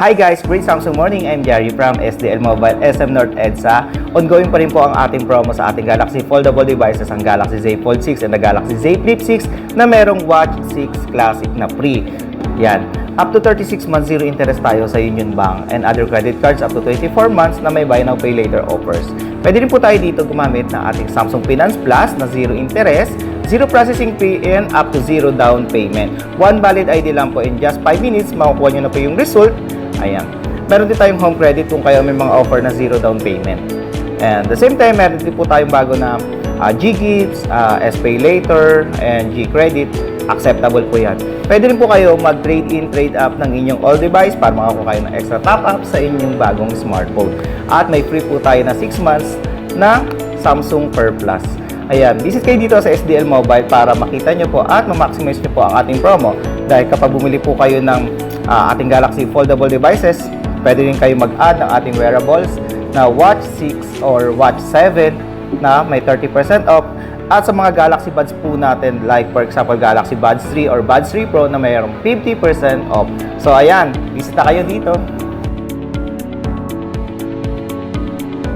Hi guys, great Samsung morning. I'm Gary from SDL Mobile SM North EDSA. Ongoing pa rin po ang ating promo sa ating Galaxy foldable devices, ang Galaxy Z Fold 6 and the Galaxy Z Flip 6 na merong Watch 6 Classic na free. Yan. Up to 36 months zero interest tayo sa Union Bank and other credit cards up to 24 months na may buy now pay later offers. Pwede rin po tayo dito gumamit ng ating Samsung Finance Plus na zero interest, zero processing fee, and up to zero down payment. One valid ID lang po, in just 5 minutes makukuha nyo na po yung result. Ayan. Meron din tayong home credit kung kayo may mga offer na zero down payment. And the same time, meron din po tayong bago na G-Gifts, S-Pay Later, and G-Credit. Acceptable po yan. Pwede rin po kayo mag-trade in, trade up ng inyong old device para makakuha kayo ng extra top up sa inyong bagong smartphone. At may free po tayo na 6 months na Samsung Per Plus. Ayan, visit kayo dito sa SDL Mobile para makita nyo po at ma-maximize nyo po ang ating promo. Dahil kapag bumili po kayo ng ating Galaxy foldable devices, pwede rin kayo mag-add ng ating wearables na Watch 6 or Watch 7 na may 30% off. At sa mga Galaxy Buds po natin, like for example Galaxy Buds 3 or Buds 3 Pro na mayroong 50% off. So ayan, bisita kayo dito.